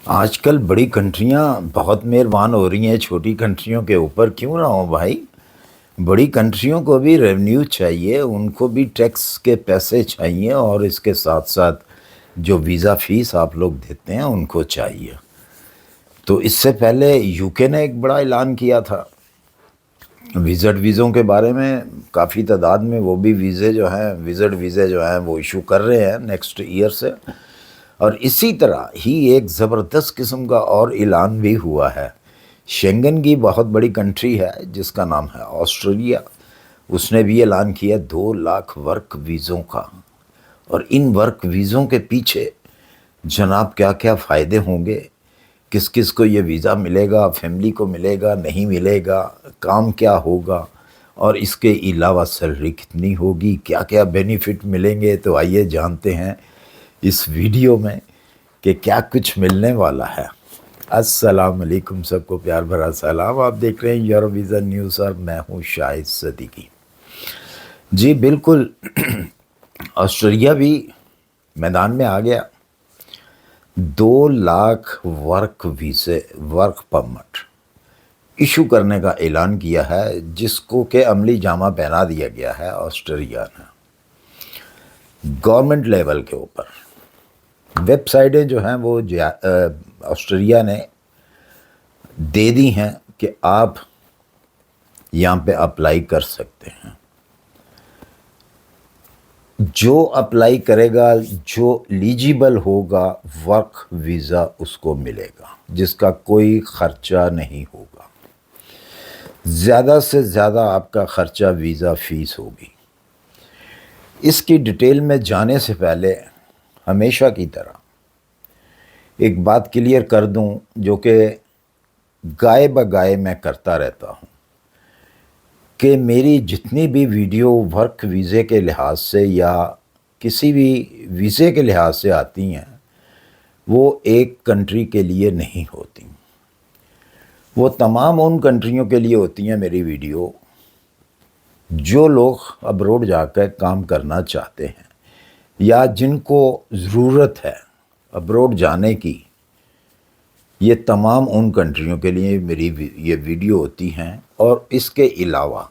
آج کل بڑی کنٹریاں بہت مہربان ہو رہی ہیں چھوٹی کنٹریوں کے اوپر، کیوں نہ ہو بھائی؟ بڑی کنٹریوں کو بھی ریونیو چاہیے، ان کو بھی ٹیکس کے پیسے چاہیے، اور اس کے ساتھ ساتھ جو ویزا فیس آپ لوگ دیتے ہیں ان کو چاہیے۔ تو اس سے پہلے یو کے نے ایک بڑا اعلان کیا تھا ویزوں کے بارے میں، کافی تعداد میں وہ بھی ویزے جو ہیں وہ ایشو کر رہے ہیں نیکسٹ ایئر سے۔ اور اسی طرح ہی ایک زبردست قسم کا اور اعلان بھی ہوا ہے۔ شینگن کی بہت بڑی کنٹری ہے جس کا نام ہے آسٹریلیا، اس نے بھی اعلان کیا 2 لاکھ ورک ویزوں کا۔ اور ان ورک ویزوں کے پیچھے جناب کیا کیا فائدے ہوں گے، کس کس کو یہ ویزا ملے گا، فیملی کو ملے گا نہیں ملے گا، کام کیا ہوگا، اور اس کے علاوہ سیلری کتنی ہوگی، کیا کیا بینیفٹ ملیں گے، تو آئیے جانتے ہیں اس ویڈیو میں کہ کیا کچھ ملنے والا ہے۔ السلام علیکم، سب کو پیار بھرا سلام۔ آپ دیکھ رہے ہیں یورو ویزا نیوز اور میں ہوں شاہد صدیقی۔ جی بالکل، آسٹریلیا بھی میدان میں آ گیا۔ 2 لاکھ ورک ویزے، ورک پرمٹ ایشو کرنے کا اعلان کیا ہے، جس کو کہ عملی جامہ پہنا دیا گیا ہے آسٹریلیا نے گورنمنٹ لیول کے اوپر۔ ویب سائٹیں جو ہیں وہ آسٹریلیا نے دے دی ہیں کہ آپ یہاں پہ اپلائی کر سکتے ہیں۔ جو اپلائی کرے گا، جو ایلیجیبل ہوگا ورک ویزا اس کو ملے گا، جس کا کوئی خرچہ نہیں ہوگا۔ زیادہ سے زیادہ آپ کا خرچہ ویزا فیس ہوگی۔ اس کی ڈیٹیل میں جانے سے پہلے ہمیشہ کی طرح ایک بات کلیئر کر دوں، جو کہ گائے بگائے میں کرتا رہتا ہوں، کہ میری جتنی بھی ویڈیو ورک ویزے کے لحاظ سے یا کسی بھی ویزے کے لحاظ سے آتی ہیں، وہ ایک کنٹری کے لیے نہیں ہوتی، وہ تمام ان کنٹریوں کے لیے ہوتی ہیں میری ویڈیو جو لوگ ابروڈ جا کر کام کرنا چاہتے ہیں یا جن کو ضرورت ہے ابروڈ جانے کی۔ یہ تمام ان کنٹریوں کے لیے میری یہ ویڈیو ہوتی ہیں، اور اس کے علاوہ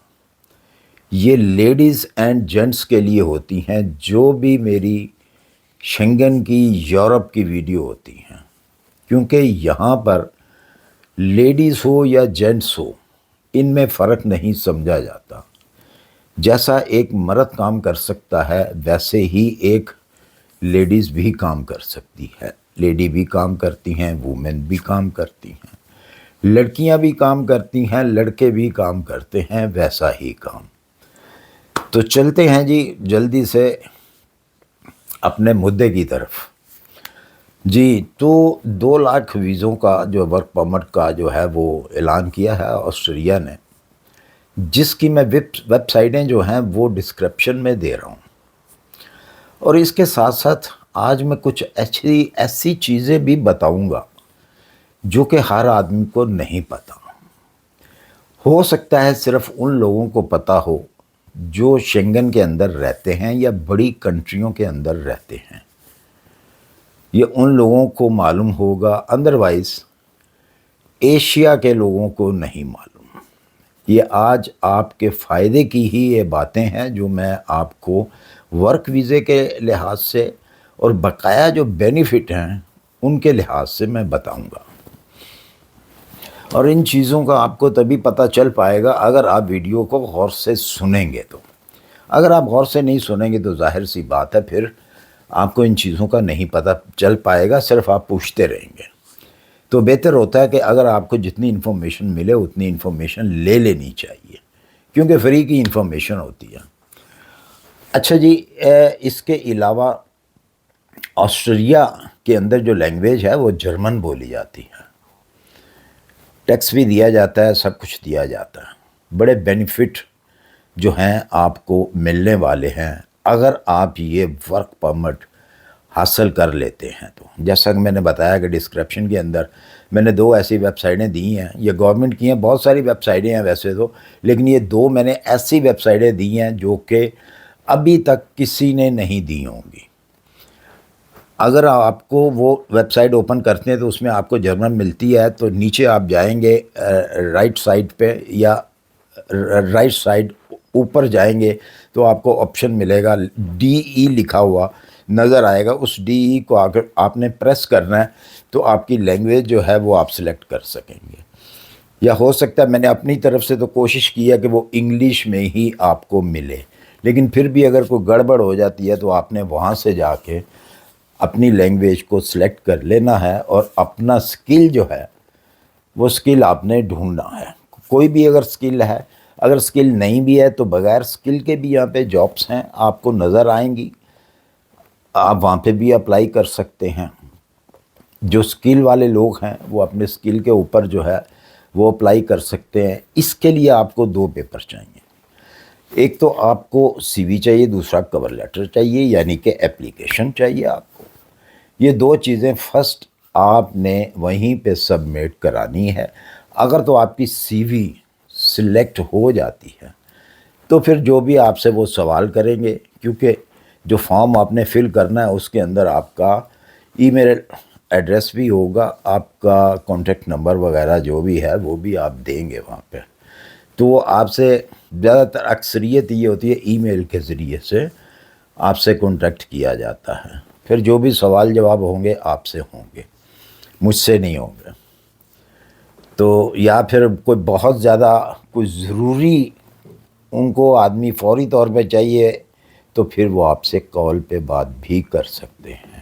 یہ لیڈیز اینڈ جینٹس کے لیے ہوتی ہیں، جو بھی میری شنگن کی یورپ کی ویڈیو ہوتی ہیں، کیونکہ یہاں پر لیڈیز ہو یا جینٹس ہو ان میں فرق نہیں سمجھا جاتا۔ جیسا ایک مرد کام کر سکتا ہے ویسے ہی ایک لیڈیز بھی کام کر سکتی ہے، لیڈی بھی کام کرتی ہیں، وومن بھی کام کرتی ہیں، لڑکیاں بھی کام کرتی ہیں، لڑکے بھی کام کرتے ہیں، ویسا ہی کام۔ تو چلتے ہیں جی جلدی سے اپنے مدعے کی طرف۔ جی تو 2 لاکھ ویزوں کا جو ورک پرمٹ کا جو ہے وہ اعلان کیا ہے آسٹریلیا نے، جس کی میں ویب سائٹیں جو ہیں وہ ڈسکرپشن میں دے رہا ہوں۔ اور اس کے ساتھ ساتھ آج میں کچھ ایسی چیزیں بھی بتاؤں گا جو کہ ہر آدمی کو نہیں پتہ۔ ہو سکتا ہے صرف ان لوگوں کو پتہ ہو جو شنگن کے اندر رہتے ہیں یا بڑی کنٹریوں کے اندر رہتے ہیں، یہ ان لوگوں کو معلوم ہوگا، ادروائز ایشیا کے لوگوں کو نہیں معلوم۔ یہ آج آپ کے فائدے کی ہی یہ باتیں ہیں جو میں آپ کو ورک ویزے کے لحاظ سے اور بقایا جو بینیفٹ ہیں ان کے لحاظ سے میں بتاؤں گا۔ اور ان چیزوں کا آپ کو تبھی پتہ چل پائے گا اگر آپ ویڈیو کو غور سے سنیں گے۔ تو اگر آپ غور سے نہیں سنیں گے تو ظاہر سی بات ہے پھر آپ کو ان چیزوں کا نہیں پتہ چل پائے گا، صرف آپ پوچھتے رہیں گے۔ تو بہتر ہوتا ہے کہ اگر آپ کو جتنی انفارمیشن ملے اتنی انفارمیشن لے لینی چاہیے، کیونکہ فری کی انفارمیشن ہوتی ہے۔ اچھا جی، اس کے علاوہ آسٹریلیا کے اندر جو لینگویج ہے وہ جرمن بولی جاتی ہے، ٹیکس بھی دیا جاتا ہے، سب کچھ دیا جاتا ہے۔ بڑے بینیفٹ جو ہیں آپ کو ملنے والے ہیں اگر آپ یہ ورک پرمٹ حاصل کر لیتے ہیں۔ تو جیسا کہ میں نے بتایا کہ ڈسکرپشن کے اندر میں نے 2 ایسی ویب سائٹیں دی ہیں، یہ گورنمنٹ کی ہیں، بہت ساری ویب سائٹیں ہیں ویسے تو، لیکن یہ 2 میں نے ایسی ویب سائٹیں دی ہیں جو کہ ابھی تک کسی نے نہیں دی ہوں گی۔ اگر آپ کو وہ ویب سائٹ اوپن کرتے ہیں تو اس میں آپ کو جرمن ملتی ہے، تو نیچے آپ جائیں گے رائٹ سائڈ پہ، یا رائٹ سائڈ اوپر جائیں گے تو آپ کو آپشن ملے گا، ڈی ای لکھا ہوا نظر آئے گا. اس ڈی ای کو اگر آپ نے پریس کرنا ہے تو آپ کی لینگویج جو ہے وہ آپ سلیکٹ کر سکیں گے. یا ہو سکتا ہے، میں نے اپنی طرف سے تو کوشش کی ہے کہ وہ انگلش میں ہی آپ کو ملے، لیکن پھر بھی اگر کوئی گڑبڑ ہو جاتی ہے تو آپ نے وہاں سے جا کے اپنی لینگویج کو سلیکٹ کر لینا ہے، اور اپنا سکل جو ہے وہ سکل آپ نے ڈھونڈنا ہے. کوئی بھی اگر سکل ہے، اگر سکل نہیں بھی ہے تو بغیر سکل کے بھی یہاں پہ جابس ہیں، آپ کو نظر آئیں گی، آپ وہاں پہ بھی اپلائی کر سکتے ہیں. جو سکل والے لوگ ہیں وہ اپنے سکل کے اوپر جو ہے وہ اپلائی کر سکتے ہیں. اس کے لیے آپ کو 2 پیپر چاہیے. ایک تو آپ کو سی وی چاہیے، دوسرا کور لیٹر چاہیے، یعنی کہ اپلیکیشن چاہیے آپ کو. یہ 2 چیزیں فرسٹ آپ نے وہیں پہ سبمٹ کرانی ہے. اگر تو آپ کی سی وی سلیکٹ ہو جاتی ہے تو پھر جو بھی آپ سے وہ سوال کریں گے، کیونکہ جو فارم آپ نے فل کرنا ہے اس کے اندر آپ کا ای میل ایڈریس بھی ہوگا، آپ کا کانٹیکٹ نمبر وغیرہ جو بھی ہے وہ بھی آپ دیں گے وہاں پہ. تو وہ آپ سے زیادہ تر اکثریت یہ ہوتی ہے ای میل کے ذریعے سے آپ سے کانٹیکٹ کیا جاتا ہے. پھر جو بھی سوال جواب ہوں گے آپ سے ہوں گے، مجھ سے نہیں ہوں گے. تو یا پھر کوئی بہت زیادہ کوئی ضروری ان کو آدمی فوری طور پہ چاہیے تو پھر وہ آپ سے کال پہ بات بھی کر سکتے ہیں.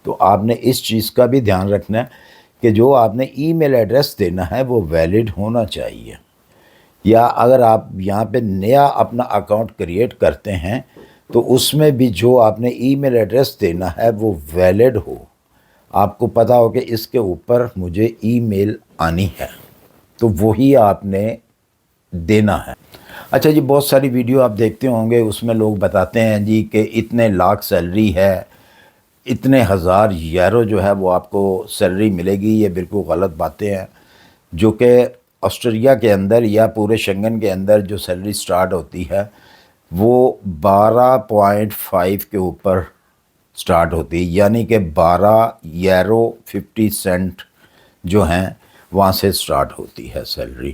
تو آپ نے اس چیز کا بھی دھیان رکھنا ہے کہ جو آپ نے ای میل ایڈریس دینا ہے وہ ویلڈ ہونا چاہیے. یا اگر آپ یہاں پہ نیا اپنا اکاؤنٹ کریٹ کرتے ہیں تو اس میں بھی جو آپ نے ای میل ایڈریس دینا ہے وہ ویلڈ ہو، آپ کو پتہ ہو کہ اس کے اوپر مجھے ای میل آنی ہے تو وہی آپ نے دینا ہے. اچھا جی، بہت ساری ویڈیو آپ دیکھتے ہوں گے، اس میں لوگ بتاتے ہیں جی کہ اتنے لاکھ سیلری ہے، اتنے ہزار یورو جو ہے وہ آپ کو سیلری ملے گی. یہ بالکل غلط باتیں ہیں. جو کہ آسٹریا کے اندر یا پورے شنگن کے اندر جو سیلری سٹارٹ ہوتی ہے وہ 12.5 کے اوپر سٹارٹ ہوتی ہے، یعنی کہ 12 یورو 50 سینٹ جو ہیں وہاں سے سٹارٹ ہوتی ہے سیلری.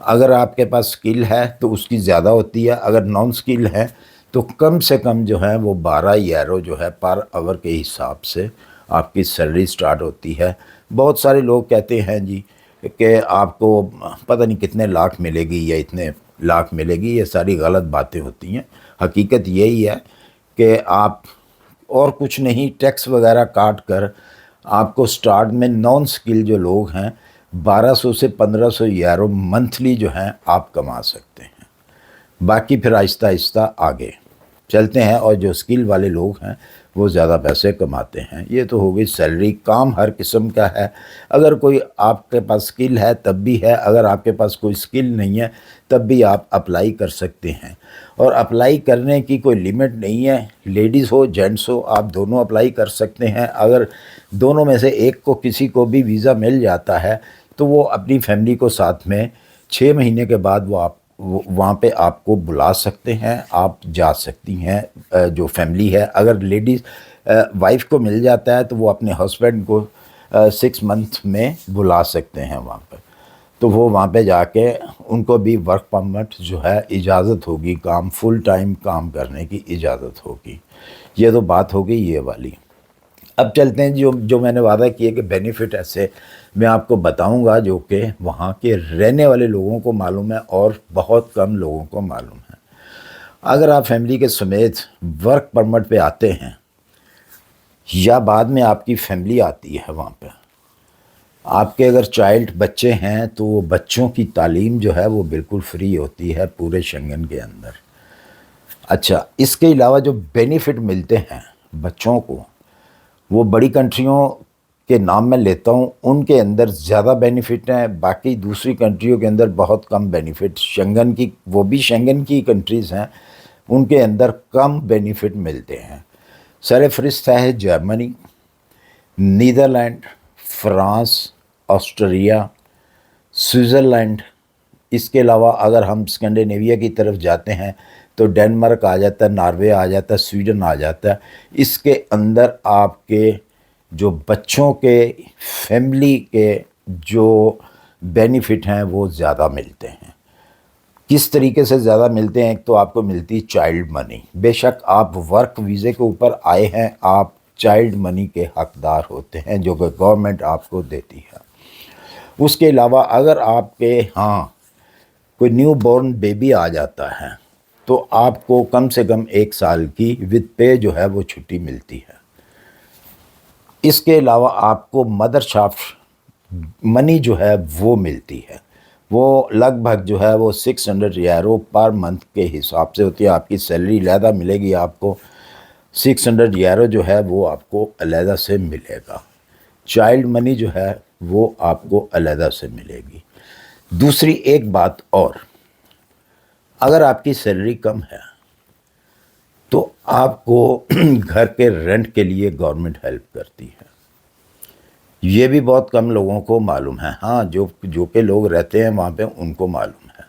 اگر آپ کے پاس سکل ہے تو اس کی زیادہ ہوتی ہے، اگر نان سکل ہے تو کم سے کم جو ہے وہ 12 یورو جو ہے پر آور کے حساب سے آپ کی سیلری سٹارٹ ہوتی ہے. بہت سارے لوگ کہتے ہیں جی کہ آپ کو پتہ نہیں کتنے لاکھ ملے گی یا اتنے لاکھ ملے گی. یہ ساری غلط باتیں ہوتی ہیں. حقیقت یہی ہے کہ آپ اور کچھ نہیں، ٹیکس وغیرہ کاٹ کر آپ کو سٹارٹ میں نان سکل جو لوگ ہیں 1200 سے 1500 یورو منتھلی جو ہیں آپ کما سکتے ہیں. باقی پھر آہستہ آہستہ آگے چلتے ہیں، اور جو سکل والے لوگ ہیں وہ زیادہ پیسے کماتے ہیں. یہ تو ہو گئی سیلری. کام ہر قسم کا ہے. اگر کوئی آپ کے پاس سکل ہے تب بھی ہے، اگر آپ کے پاس کوئی سکل نہیں ہے تب بھی آپ اپلائی کر سکتے ہیں. اور اپلائی کرنے کی کوئی لیمٹ نہیں ہے، لیڈیز ہو جینٹس ہو آپ دونوں اپلائی کر سکتے ہیں. اگر دونوں میں سے ایک کو کسی کو بھی ویزا مل جاتا ہے تو وہ اپنی فیملی کو ساتھ میں 6 مہینے کے بعد وہاں پہ آپ کو بلا سکتے ہیں، آپ جا سکتی ہیں. جو فیملی ہے، اگر لیڈیز وائف کو مل جاتا ہے تو وہ اپنے ہسبینڈ کو 6 منتھ میں بلا سکتے ہیں وہاں پہ. تو وہ وہاں پہ جا کے ان کو بھی ورک پرمٹ جو ہے اجازت ہوگی، کام فل ٹائم کام کرنے کی اجازت ہوگی. یہ تو بات ہو گئی یہ والی. اب چلتے ہیں جو میں نے وعدہ کیا کہ بینیفٹ ایسے میں آپ کو بتاؤں گا جو کہ وہاں کے رہنے والے لوگوں کو معلوم ہے اور بہت کم لوگوں کو معلوم ہے. اگر آپ فیملی کے سمیت ورک پرمٹ پہ آتے ہیں یا بعد میں آپ کی فیملی آتی ہے وہاں پہ، آپ کے اگر چائلڈ بچے ہیں تو وہ بچوں کی تعلیم جو ہے وہ بالکل فری ہوتی ہے پورے شنگن کے اندر. اچھا، اس کے علاوہ جو بینیفٹ ملتے ہیں بچوں کو وہ بڑی کنٹریوں کے نام میں لیتا ہوں، ان کے اندر زیادہ بینیفٹ ہیں، باقی دوسری کنٹریوں کے اندر بہت کم بینیفٹ. شنگن کی وہ بھی شنگن کی کنٹریز ہیں، ان کے اندر کم بینیفٹ ملتے ہیں. سر فہرست ہے Germany, Netherlands, France, Austria, Switzerland. اس کے علاوہ اگر ہم اسکینڈینیویا کی طرف جاتے ہیں تو ڈینمارک آ جاتا ہے، ناروے آ جاتا ہے، سویڈن آ جاتا ہے۔ اس کے اندر آپ کے جو بچوں کے فیملی کے جو بینیفٹ ہیں وہ زیادہ ملتے ہیں۔ کس طریقے سے زیادہ ملتے ہیں؟ ایک تو آپ کو ملتی چائلڈ منی، بے شک آپ ورک ویزے کے اوپر آئے ہیں، آپ چائلڈ منی کے حقدار ہوتے ہیں جو کہ گورنمنٹ آپ کو دیتی ہے۔ اس کے علاوہ اگر آپ کے ہاں کوئی نیو بورن بیبی آ جاتا ہے تو آپ کو کم سے کم 1 سال کی ود پے جو ہے وہ چھٹی ملتی ہے۔ اس کے علاوہ آپ کو مدر شافٹ منی جو ہے وہ ملتی ہے، وہ لگ بھگ جو ہے وہ 600 یورو پر منتھ کے حساب سے ہوتی ہے۔ آپ کی سیلری علیحدہ ملے گی، آپ کو 600 یورو جو ہے وہ آپ کو علیحدہ سے ملے گا۔ چائلڈ منی جو ہے وہ آپ کو علیحدہ سے ملے گی۔ دوسری ایک بات اور، اگر آپ کی سیلری کم ہے تو آپ کو گھر کے رینٹ کے لیے گورنمنٹ ہیلپ کرتی ہے۔ یہ بھی بہت کم لوگوں کو معلوم ہے، ہاں جو کہ لوگ رہتے ہیں وہاں پہ ان کو معلوم ہے۔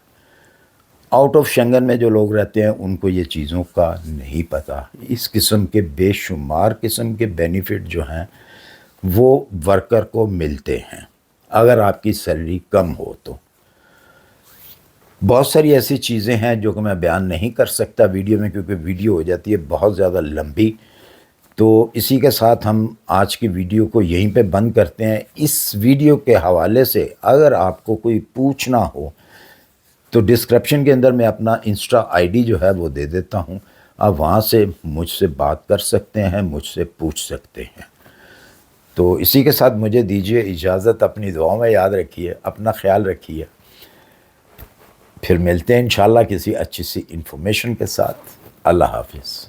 آؤٹ آف شنگن میں جو لوگ رہتے ہیں ان کو یہ چیزوں کا نہیں پتہ۔ اس قسم کے بے شمار قسم کے بینیفٹ جو ہیں وہ ورکر کو ملتے ہیں اگر آپ کی سیلری کم ہو تو۔ بہت ساری ایسی چیزیں ہیں جو کہ میں بیان نہیں کر سکتا ویڈیو میں، کیونکہ ویڈیو ہو جاتی ہے بہت زیادہ لمبی۔ تو اسی کے ساتھ ہم آج کی ویڈیو کو یہیں پہ بند کرتے ہیں۔ اس ویڈیو کے حوالے سے اگر آپ کو کوئی پوچھنا ہو تو ڈسکرپشن کے اندر میں اپنا انسٹا آئی ڈی جو ہے وہ دے دیتا ہوں، آپ وہاں سے مجھ سے بات کر سکتے ہیں، مجھ سے پوچھ سکتے ہیں۔ تو اسی کے ساتھ مجھے دیجیے اجازت، اپنی دعاؤں میں یاد رکھیے، اپنا خیال رکھیے، پھر ملتے ہیں انشاءاللہ کسی اچھی سی انفارمیشن کے ساتھ۔ اللہ حافظ۔